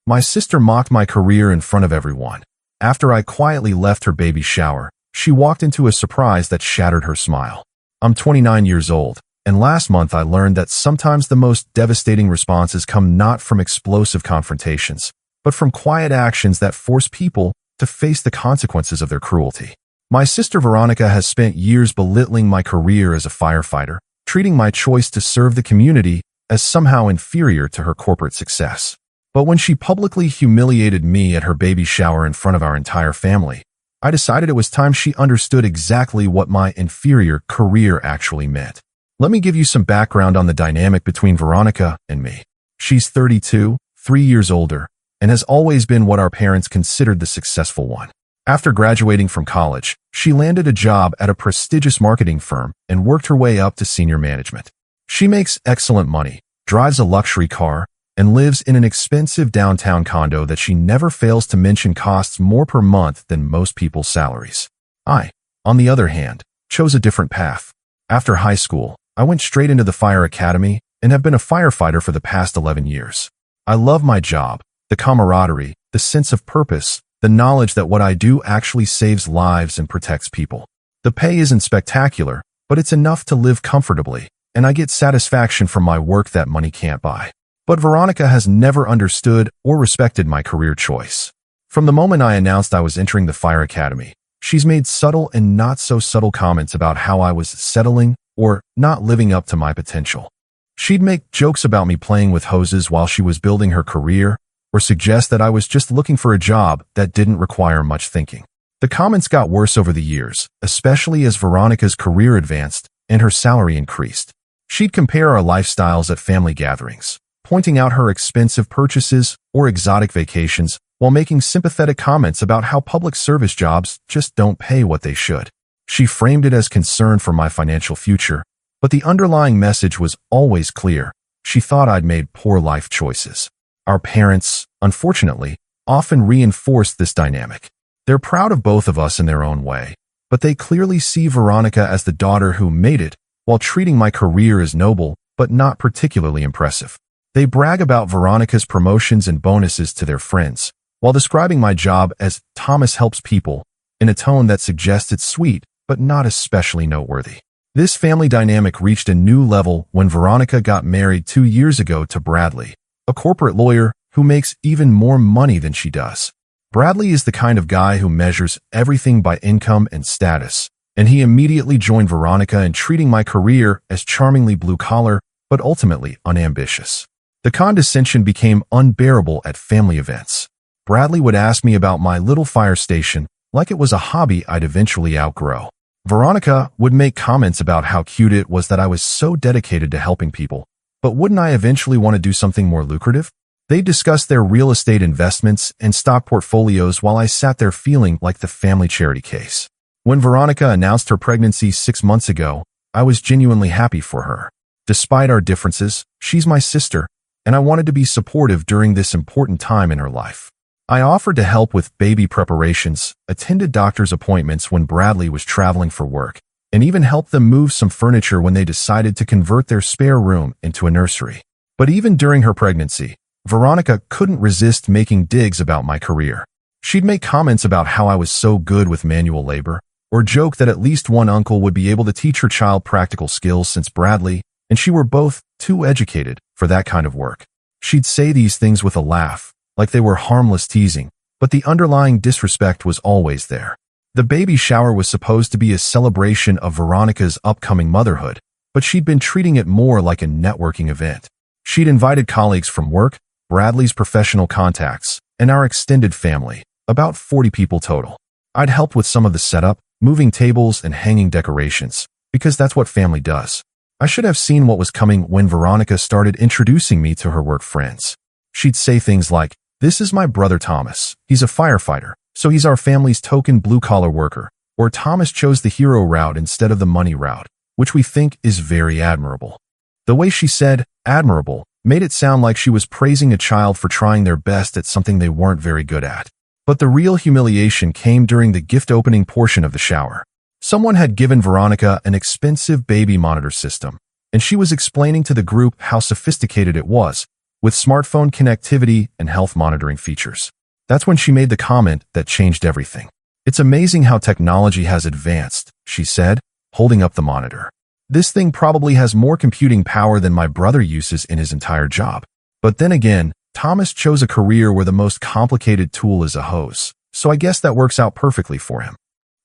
My sister mocked my career in front of everyone. After I quietly left her baby shower, she walked into a surprise that shattered her smile. I'm 29 years old, and last month I learned that sometimes the most devastating responses come not from explosive confrontations, but from quiet actions that force people to face the consequences of their cruelty. My sister Veronica has spent years belittling my career as a firefighter, treating my choice to serve the community as somehow inferior to her corporate success. But when she publicly humiliated me at her baby shower in front of our entire family, I decided it was time she understood exactly what my inferior career actually meant. Let me give you some background on the dynamic between Veronica and me. She's 32, 3 years older, and has always been what our parents considered the successful one. After graduating from college, she landed a job at a prestigious marketing firm and worked her way up to senior management. She makes excellent money, drives a luxury car, and lives in an expensive downtown condo that she never fails to mention costs more per month than most people's salaries. I, on the other hand, chose a different path. After high school, I went straight into the fire academy and have been a firefighter for the past 11 years. I love my job, the camaraderie, the sense of purpose, the knowledge that what I do actually saves lives and protects people. The pay isn't spectacular, but it's enough to live comfortably, and I get satisfaction from my work that money can't buy. But Veronica has never understood or respected my career choice. From the moment I announced I was entering the fire academy, she's made subtle and not so subtle comments about how I was settling or not living up to my potential. She'd make jokes about me playing with hoses while she was building her career, or suggest that I was just looking for a job that didn't require much thinking. The comments got worse over the years, especially as Veronica's career advanced and her salary increased. She'd compare our lifestyles at family gatherings, pointing out her expensive purchases or exotic vacations while making sympathetic comments about how public service jobs just don't pay what they should. She framed it as concern for my financial future, but the underlying message was always clear. She thought I'd made poor life choices. Our parents, unfortunately, often reinforce this dynamic. They're proud of both of us in their own way, but they clearly see Veronica as the daughter who made it, while treating my career as noble but not particularly impressive. They brag about Veronica's promotions and bonuses to their friends, while describing my job as Thomas helps people, in a tone that suggests it's sweet but not especially noteworthy. This family dynamic reached a new level when Veronica got married 2 years ago to Bradley, a corporate lawyer who makes even more money than she does. Bradley is the kind of guy who measures everything by income and status, and he immediately joined Veronica in treating my career as charmingly blue-collar but ultimately unambitious. The condescension became unbearable at family events. Bradley would ask me about my little fire station like it was a hobby I'd eventually outgrow. Veronica would make comments about how cute it was that I was so dedicated to helping people, but wouldn't I eventually want to do something more lucrative? They discussed their real estate investments and stock portfolios while I sat there feeling like the family charity case. When Veronica announced her pregnancy 6 months ago, I was genuinely happy for her. Despite our differences, she's my sister, and I wanted to be supportive during this important time in her life. I offered to help with baby preparations, attended doctor's appointments when Bradley was traveling for work, and even helped them move some furniture when they decided to convert their spare room into a nursery. But even during her pregnancy, Veronica couldn't resist making digs about my career. She'd make comments about how I was so good with manual labor, or joke that at least one uncle would be able to teach her child practical skills since Bradley and she were both too educated for that kind of work. She'd say these things with a laugh, like they were harmless teasing, but the underlying disrespect was always there. The baby shower was supposed to be a celebration of Veronica's upcoming motherhood, but she'd been treating it more like a networking event. She'd invited colleagues from work, Bradley's professional contacts, and our extended family, about 40 people total. I'd helped with some of the setup, moving tables and hanging decorations, because that's what family does. I should have seen what was coming when Veronica started introducing me to her work friends. She'd say things like, "This is my brother Thomas. He's a firefighter, so he's our family's token blue-collar worker," or "Thomas chose the hero route instead of the money route," which we think is very admirable. The way she said "admirable" made it sound like she was praising a child for trying their best at something they weren't very good at. But the real humiliation came during the gift opening portion of the shower. Someone had given Veronica an expensive baby monitor system, and she was explaining to the group how sophisticated it was, with smartphone connectivity and health monitoring features. That's when she made the comment that changed everything. "It's amazing how technology has advanced," she said, holding up the monitor. "This thing probably has more computing power than my brother uses in his entire job." But then again, Thomas chose a career where the most complicated tool is a hose, so I guess that works out perfectly for him.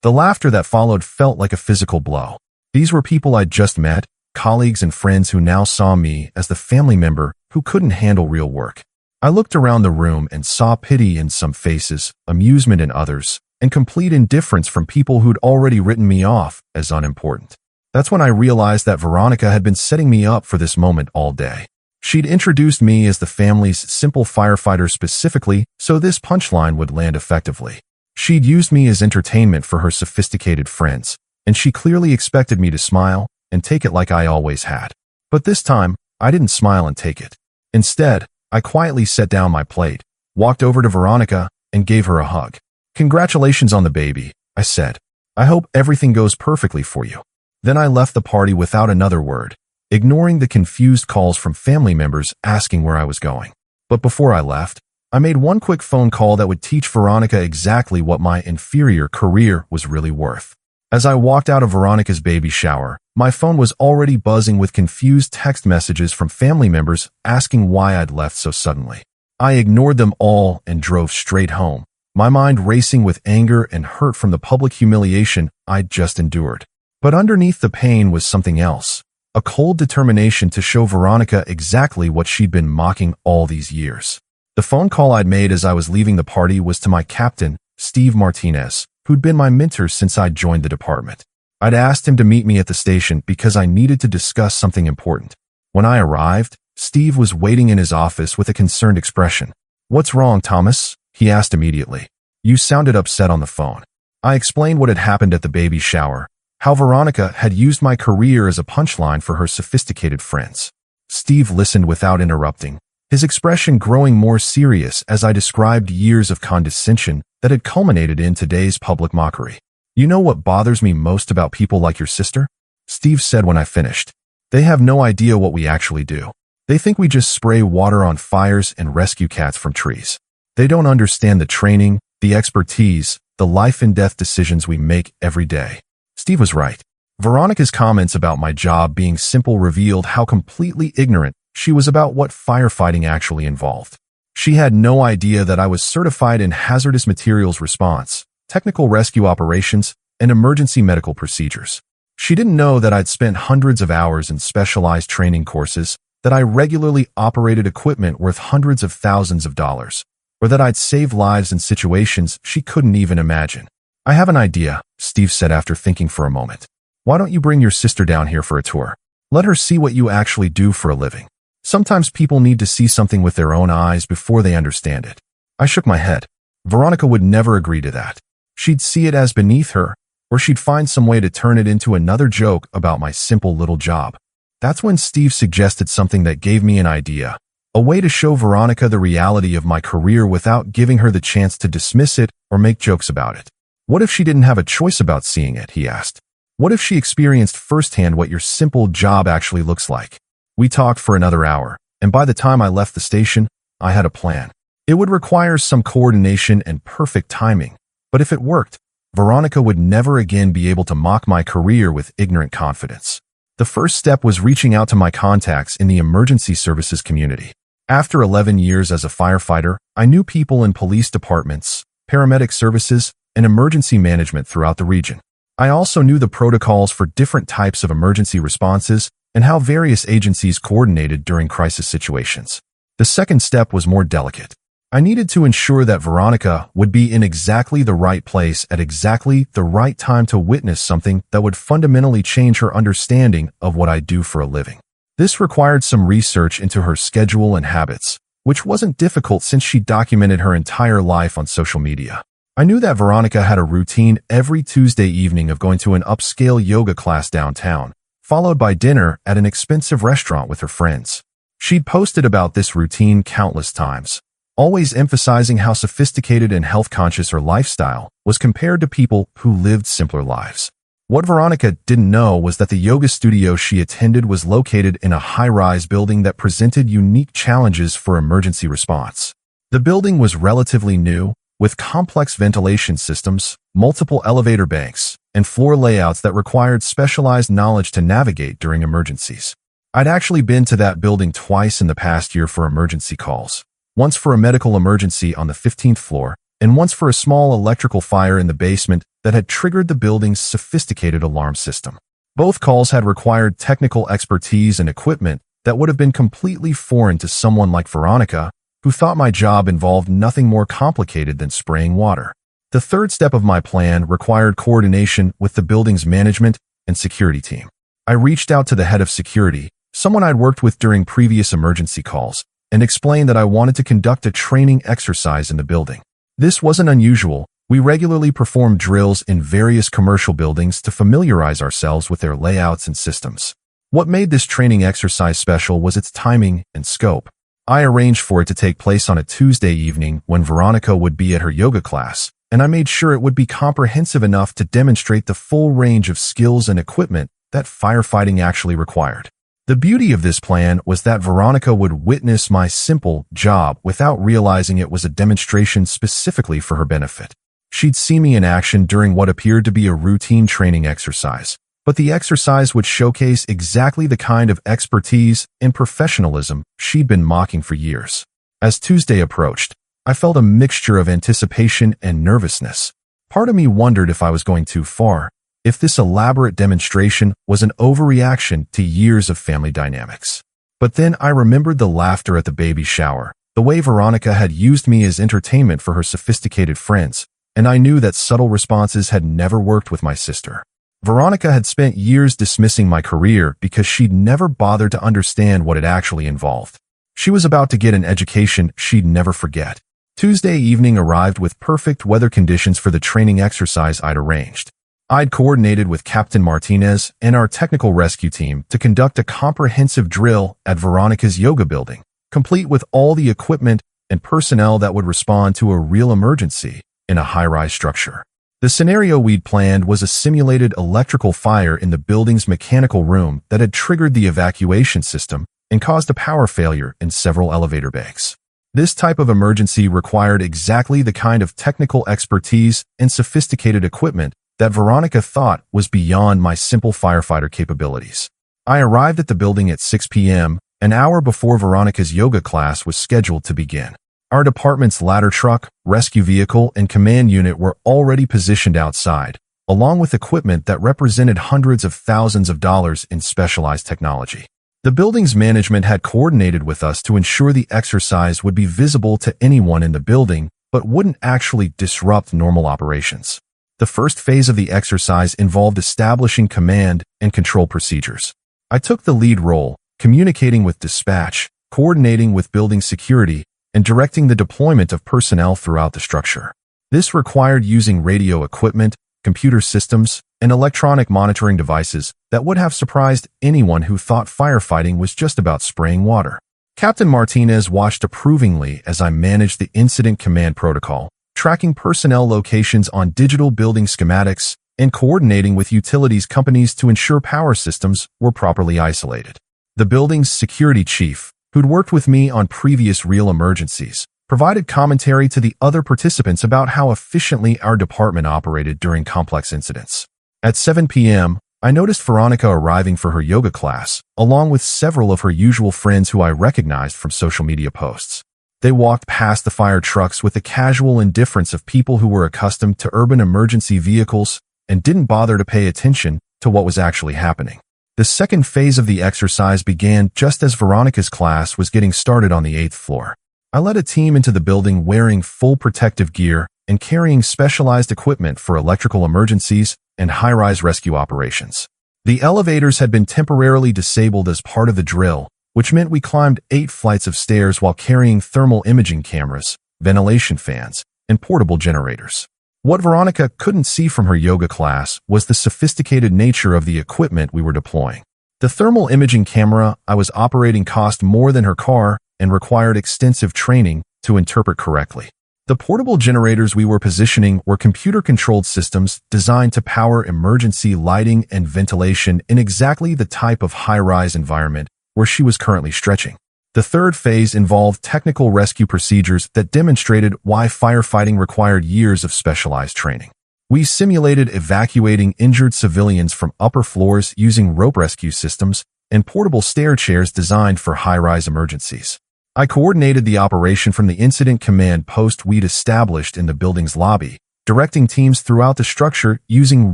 The laughter that followed felt like a physical blow. These were people I'd just met, colleagues and friends who now saw me as the family member who couldn't handle real work. I looked around the room and saw pity in some faces, amusement in others, and complete indifference from people who'd already written me off as unimportant. That's when I realized that Veronica had been setting me up for this moment all day. She'd introduced me as the family's simple firefighter specifically so this punchline would land effectively. She'd used me as entertainment for her sophisticated friends, and she clearly expected me to smile and take it like I always had. But this time, I didn't smile and take it. Instead, I quietly set down my plate, walked over to Veronica, and gave her a hug. "Congratulations on the baby," I said. "I hope everything goes perfectly for you." Then I left the party without another word, ignoring the confused calls from family members asking where I was going. But before I left, I made one quick phone call that would teach Veronica exactly what my inferior career was really worth. As I walked out of Veronica's baby shower, my phone was already buzzing with confused text messages from family members asking why I'd left so suddenly. I ignored them all and drove straight home, my mind racing with anger and hurt from the public humiliation I'd just endured. But underneath the pain was something else, a cold determination to show Veronica exactly what she'd been mocking all these years. The phone call I'd made as I was leaving the party was to my captain, Steve Martinez, who'd been my mentor since I'd joined the department. I'd asked him to meet me at the station because I needed to discuss something important. When I arrived, Steve was waiting in his office with a concerned expression. "What's wrong, Thomas?" he asked immediately. "You sounded upset on the phone." I explained what had happened at the baby shower, how Veronica had used my career as a punchline for her sophisticated friends. Steve listened without interrupting, his expression growing more serious as I described years of condescension that had culminated in today's public mockery. "You know what bothers me most about people like your sister?" Steve said when I finished. "They have no idea what we actually do. They think we just spray water on fires and rescue cats from trees. They don't understand the training, the expertise, the life and death decisions we make every day." Steve was right. Veronica's comments about my job being simple revealed how completely ignorant she was about what firefighting actually involved. She had no idea that I was certified in hazardous materials response, technical rescue operations, and emergency medical procedures. She didn't know that I'd spent hundreds of hours in specialized training courses, that I regularly operated equipment worth hundreds of thousands of dollars, or that I'd saved lives in situations she couldn't even imagine. "I have an idea," Steve said after thinking for a moment. "Why don't you bring your sister down here for a tour? Let her see what you actually do for a living. Sometimes people need to see something with their own eyes before they understand it." I shook my head. Veronica would never agree to that. She'd see it as beneath her, or she'd find some way to turn it into another joke about my simple little job. That's when Steve suggested something that gave me an idea, a way to show Veronica the reality of my career without giving her the chance to dismiss it or make jokes about it. "What if she didn't have a choice about seeing it?" he asked. "What if she experienced firsthand what your simple job actually looks like?" We talked for another hour, and by the time I left the station, I had a plan. It would require some coordination and perfect timing, but if it worked, Veronica would never again be able to mock my career with ignorant confidence. The first step was reaching out to my contacts in the emergency services community. After 11 years as a firefighter, I knew people in police departments, paramedic services, and emergency management throughout the region. I also knew the protocols for different types of emergency responses and how various agencies coordinated during crisis situations. The second step was more delicate. I needed to ensure that Veronica would be in exactly the right place at exactly the right time to witness something that would fundamentally change her understanding of what I do for a living. This required some research into her schedule and habits, which wasn't difficult since she documented her entire life on social media. I knew that Veronica had a routine every Tuesday evening of going to an upscale yoga class downtown, followed by dinner at an expensive restaurant with her friends. She'd posted about this routine countless times, always emphasizing how sophisticated and health-conscious her lifestyle was compared to people who lived simpler lives. What Veronica didn't know was that the yoga studio she attended was located in a high-rise building that presented unique challenges for emergency response. The building was relatively new, with complex ventilation systems, multiple elevator banks, and floor layouts that required specialized knowledge to navigate during emergencies. I'd actually been to that building twice in the past year for emergency calls, once for a medical emergency on the 15th floor, and once for a small electrical fire in the basement that had triggered the building's sophisticated alarm system. Both calls had required technical expertise and equipment that would have been completely foreign to someone like Veronica, who thought my job involved nothing more complicated than spraying water. The third step of my plan required coordination with the building's management and security team. I reached out to the head of security, someone I'd worked with during previous emergency calls, and explained that I wanted to conduct a training exercise in the building. This wasn't unusual. We regularly performed drills in various commercial buildings to familiarize ourselves with their layouts and systems. What made this training exercise special was its timing and scope. I arranged for it to take place on a Tuesday evening when Veronica would be at her yoga class, and I made sure it would be comprehensive enough to demonstrate the full range of skills and equipment that firefighting actually required. The beauty of this plan was that Veronica would witness my simple job without realizing it was a demonstration specifically for her benefit. She'd see me in action during what appeared to be a routine training exercise, but the exercise would showcase exactly the kind of expertise and professionalism she'd been mocking for years. As Tuesday approached, I felt a mixture of anticipation and nervousness. Part of me wondered if I was going too far, if this elaborate demonstration was an overreaction to years of family dynamics. But then I remembered the laughter at the baby shower, the way Veronica had used me as entertainment for her sophisticated friends, and I knew that subtle responses had never worked with my sister. Veronica had spent years dismissing my career because she'd never bothered to understand what it actually involved. She was about to get an education she'd never forget. Tuesday evening arrived with perfect weather conditions for the training exercise I'd arranged. I'd coordinated with Captain Martinez and our technical rescue team to conduct a comprehensive drill at Veronica's yoga building, complete with all the equipment and personnel that would respond to a real emergency in a high-rise structure. The scenario we'd planned was a simulated electrical fire in the building's mechanical room that had triggered the evacuation system and caused a power failure in several elevator banks. This type of emergency required exactly the kind of technical expertise and sophisticated equipment that Veronica thought was beyond my simple firefighter capabilities. I arrived at the building at 6 p.m., an hour before Veronica's yoga class was scheduled to begin. Our department's ladder truck, rescue vehicle, and command unit were already positioned outside, along with equipment that represented hundreds of thousands of dollars in specialized technology. The building's management had coordinated with us to ensure the exercise would be visible to anyone in the building, but wouldn't actually disrupt normal operations. The first phase of the exercise involved establishing command and control procedures. I took the lead role, communicating with dispatch, coordinating with building security, and directing the deployment of personnel throughout the structure. This required using radio equipment, computer systems, and electronic monitoring devices that would have surprised anyone who thought firefighting was just about spraying water. Captain Martinez watched approvingly as I managed the incident command protocol, tracking personnel locations on digital building schematics, and coordinating with utilities companies to ensure power systems were properly isolated. The building's security chief, who'd worked with me on previous real emergencies, provided commentary to the other participants about how efficiently our department operated during complex incidents. At 7 p.m., I noticed Veronica arriving for her yoga class, along with several of her usual friends who I recognized from social media posts. They walked past the fire trucks with the casual indifference of people who were accustomed to urban emergency vehicles and didn't bother to pay attention to what was actually happening. The second phase of the exercise began just as Veronica's class was getting started on the 8th floor. I led a team into the building wearing full protective gear and carrying specialized equipment for electrical emergencies and high-rise rescue operations. The elevators had been temporarily disabled as part of the drill, which meant we climbed 8 flights of stairs while carrying thermal imaging cameras, ventilation fans, and portable generators. What Veronica couldn't see from her yoga class was the sophisticated nature of the equipment we were deploying. The thermal imaging camera I was operating cost more than her car and required extensive training to interpret correctly. The portable generators we were positioning were computer-controlled systems designed to power emergency lighting and ventilation in exactly the type of high-rise environment where she was currently stretching. The third phase involved technical rescue procedures that demonstrated why firefighting required years of specialized training. We simulated evacuating injured civilians from upper floors using rope rescue systems and portable stair chairs designed for high-rise emergencies. I coordinated the operation from the incident command post we'd established in the building's lobby, directing teams throughout the structure using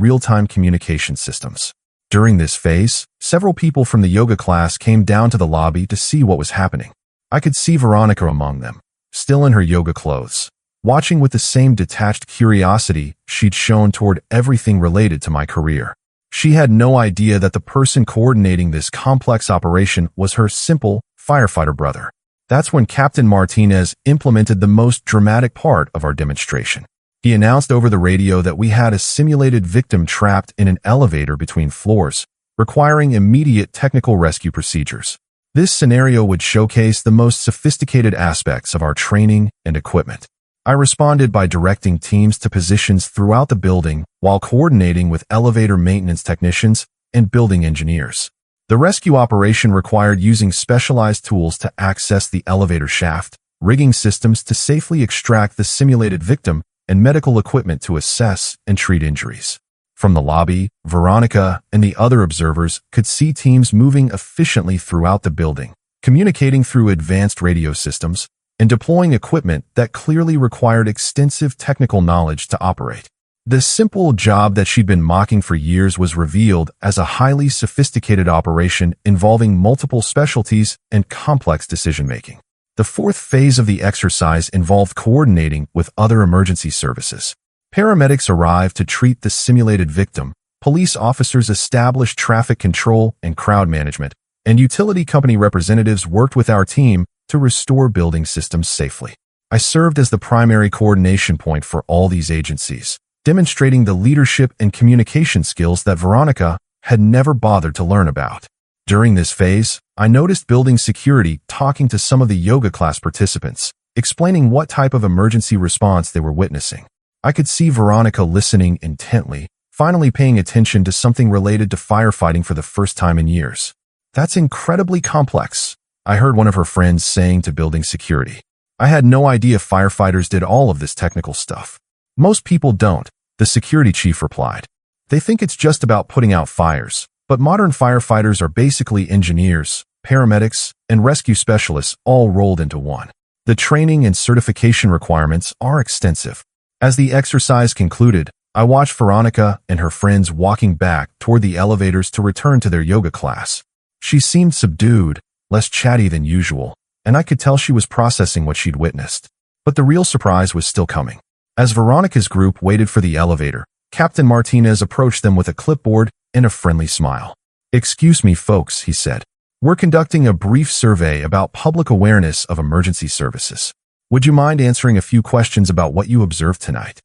real-time communication systems. During this phase, several people from the yoga class came down to the lobby to see what was happening. I could see Veronica among them, still in her yoga clothes, watching with the same detached curiosity she'd shown toward everything related to my career. She had no idea that the person coordinating this complex operation was her simple firefighter brother. That's when Captain Martinez implemented the most dramatic part of our demonstration. He announced over the radio that we had a simulated victim trapped in an elevator between floors, requiring immediate technical rescue procedures. This scenario would showcase the most sophisticated aspects of our training and equipment. I responded by directing teams to positions throughout the building while coordinating with elevator maintenance technicians and building engineers. The rescue operation required using specialized tools to access the elevator shaft, rigging systems to safely extract the simulated victim, and medical equipment to assess and treat injuries. From the lobby, Veronica and the other observers could see teams moving efficiently throughout the building, communicating through advanced radio systems, and deploying equipment that clearly required extensive technical knowledge to operate. The simple job that she'd been mocking for years was revealed as a highly sophisticated operation involving multiple specialties and complex decision-making. The fourth phase of the exercise involved coordinating with other emergency services. Paramedics arrived to treat the simulated victim, police officers established traffic control and crowd management, and utility company representatives worked with our team to restore building systems safely. I served as the primary coordination point for all these agencies, demonstrating the leadership and communication skills that Veronica had never bothered to learn about. During this phase, I noticed building security talking to some of the yoga class participants, explaining what type of emergency response they were witnessing. I could see Veronica listening intently, finally paying attention to something related to firefighting for the first time in years. "That's incredibly complex," I heard one of her friends saying to building security. "I had no idea firefighters did all of this technical stuff." "Most people don't," the security chief replied. "They think it's just about putting out fires. But modern firefighters are basically engineers, paramedics, and rescue specialists all rolled into one. The training and certification requirements are extensive." As the exercise concluded, I watched Veronica and her friends walking back toward the elevators to return to their yoga class. She seemed subdued, less chatty than usual, and I could tell she was processing what she'd witnessed. But the real surprise was still coming. As Veronica's group waited for the elevator, Captain Martinez approached them with a clipboard and a friendly smile. "Excuse me, folks," he said. "We're conducting a brief survey about public awareness of emergency services. Would you mind answering a few questions about what you observed tonight?"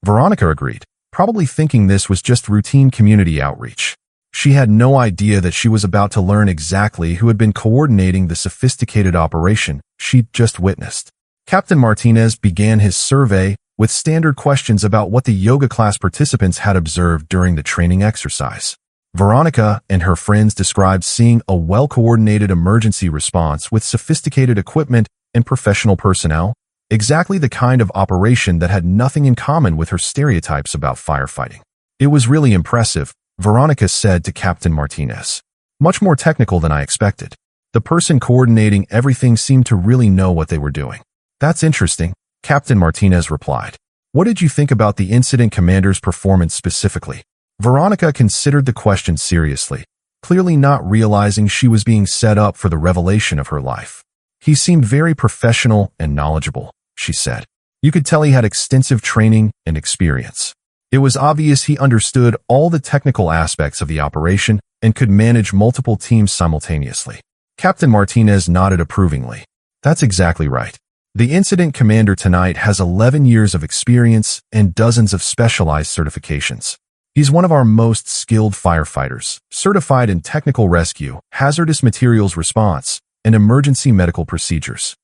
Veronica agreed, probably thinking this was just routine community outreach. She had no idea that she was about to learn exactly who had been coordinating the sophisticated operation she'd just witnessed. Captain Martinez began his survey with standard questions about what the yoga class participants had observed during the training exercise. Veronica and her friends described seeing a well-coordinated emergency response with sophisticated equipment and professional personnel, exactly the kind of operation that had nothing in common with her stereotypes about firefighting. "It was really impressive," Veronica said to Captain Martinez. "Much more technical than I expected. The person coordinating everything seemed to really know what they were doing." "That's interesting," Captain Martinez replied. "What did you think about the incident commander's performance specifically?" Veronica considered the question seriously, clearly not realizing she was being set up for the revelation of her life. "He seemed very professional and knowledgeable," she said. "You could tell he had extensive training and experience. It was obvious he understood all the technical aspects of the operation and could manage multiple teams simultaneously." Captain Martinez nodded approvingly. "That's exactly right. The incident commander tonight has 11 years of experience and dozens of specialized certifications. He's one of our most skilled firefighters, certified in technical rescue, hazardous materials response, and emergency medical procedures."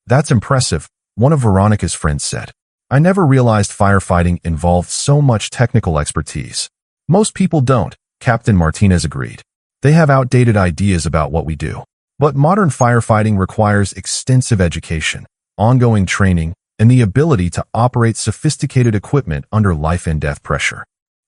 "That's impressive," one of Veronica's friends said. I never realized firefighting involved so much technical expertise. Most people don't, Captain Martinez agreed. They have outdated ideas about what we do. But modern firefighting requires extensive education, ongoing training, and the ability to operate sophisticated equipment under life and death pressure.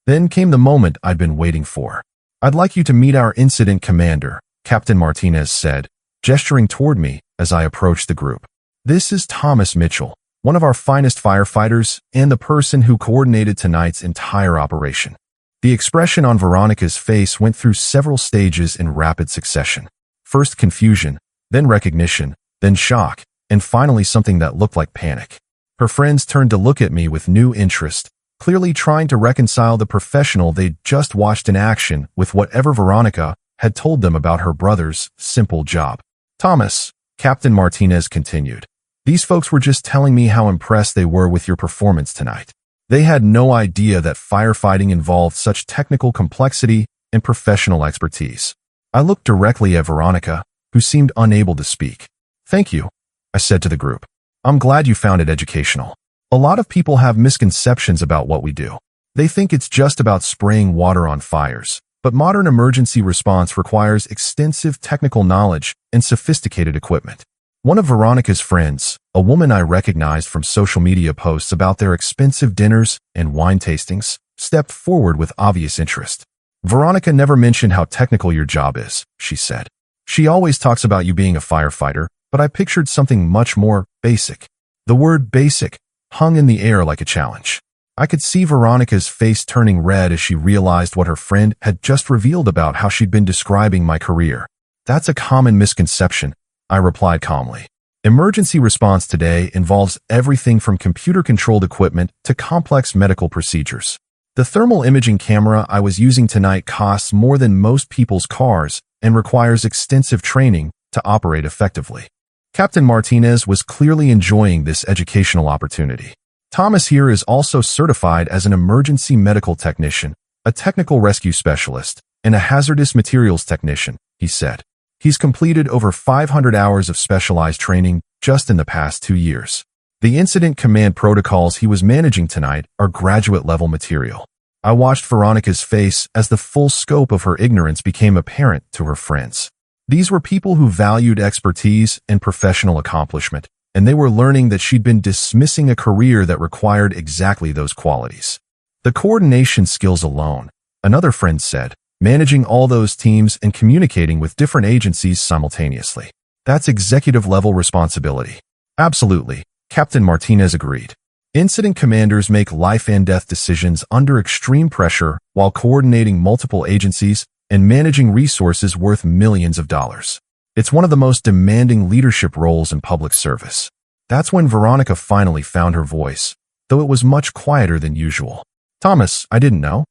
Then came the moment I'd been waiting for. I'd like you to meet our incident commander, Captain Martinez said, gesturing toward me as I approached the group. This is Thomas Mitchell, one of our finest firefighters and the person who coordinated tonight's entire operation. The expression on Veronica's face went through several stages in rapid succession. First confusion, then recognition, then shock, and finally something that looked like panic. Her friends turned to look at me with new interest, clearly trying to reconcile the professional they'd just watched in action with whatever Veronica had told them about her brother's simple job. Thomas, Captain Martinez continued, these folks were just telling me how impressed they were with your performance tonight. They had no idea that firefighting involved such technical complexity and professional expertise. I looked directly at Veronica, who seemed unable to speak. Thank you, I said to the group. I'm glad you found it educational. A lot of people have misconceptions about what we do. They think it's just about spraying water on fires, but modern emergency response requires extensive technical knowledge and sophisticated equipment. One of Veronica's friends, a woman I recognized from social media posts about their expensive dinners and wine tastings, stepped forward with obvious interest. Veronica never mentioned how technical your job is, she said. She always talks about you being a firefighter, but I pictured something much more basic. The word basic hung in the air like a challenge. I could see Veronica's face turning red as she realized what her friend had just revealed about how she'd been describing my career. That's a common misconception, I replied calmly. Emergency response today involves everything from computer-controlled equipment to complex medical procedures. The thermal imaging camera I was using tonight costs more than most people's cars and requires extensive training to operate effectively. Captain Martinez was clearly enjoying this educational opportunity. Thomas here is also certified as an emergency medical technician, a technical rescue specialist, and a hazardous materials technician, he said. He's completed over 500 hours of specialized training just in the past 2 years. The incident command protocols he was managing tonight are graduate-level material. I watched Veronica's face as the full scope of her ignorance became apparent to her friends. These were people who valued expertise and professional accomplishment, and they were learning that she'd been dismissing a career that required exactly those qualities. The coordination skills alone, another friend said, managing all those teams and communicating with different agencies simultaneously. That's executive-level responsibility. Absolutely, Captain Martinez agreed. Incident commanders make life and death decisions under extreme pressure while coordinating multiple agencies and managing resources worth millions of dollars. It's one of the most demanding leadership roles in public service. That's when Veronica finally found her voice, though it was much quieter than usual. Thomas, I didn't know.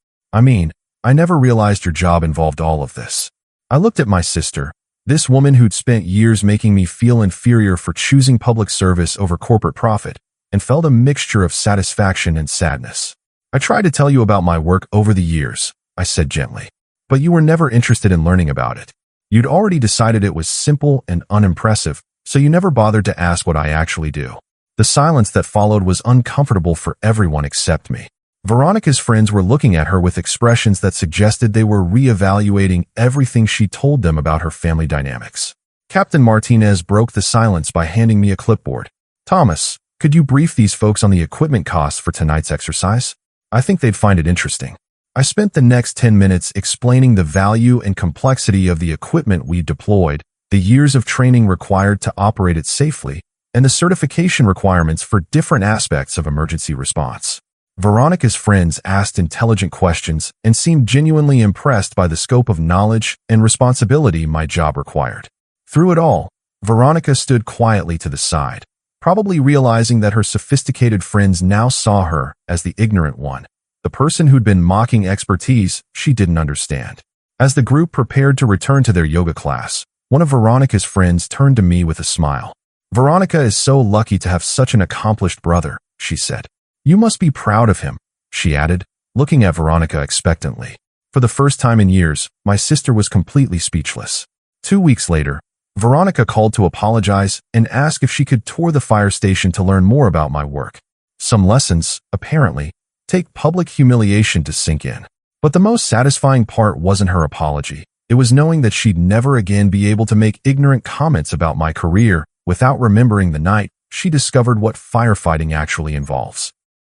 I never realized your job involved all of this. I looked at my sister, this woman who'd spent years making me feel inferior for choosing public service over corporate profit, and felt a mixture of satisfaction and sadness. I tried to tell you about my work over the years, I said gently, but you were never interested in learning about it. You'd already decided it was simple and unimpressive, so you never bothered to ask what I actually do. The silence that followed was uncomfortable for everyone except me. Veronica's friends were looking at her with expressions that suggested they were reevaluating everything she told them about her family dynamics. Captain Martinez broke the silence by handing me a clipboard. Thomas, could you brief these folks on the equipment costs for tonight's exercise? I think they'd find it interesting. I spent the next 10 minutes explaining the value and complexity of the equipment we deployed, the years of training required to operate it safely, and the certification requirements for different aspects of emergency response. Veronica's friends asked intelligent questions and seemed genuinely impressed by the scope of knowledge and responsibility my job required. Through it all, Veronica stood quietly to the side, probably realizing that her sophisticated friends now saw her as the ignorant one, the person who'd been mocking expertise she didn't understand. As the group prepared to return to their yoga class, one of Veronica's friends turned to me with a smile. Veronica is so lucky to have such an accomplished brother, she said. You must be proud of him, she added, looking at Veronica expectantly. For the first time in years, my sister was completely speechless. 2 weeks later, Veronica called to apologize and ask if she could tour the fire station to learn more about my work. Some lessons, apparently, take public humiliation to sink in. But the most satisfying part wasn't her apology. It was knowing that she'd never again be able to make ignorant comments about my career without remembering the night she discovered what firefighting actually involves.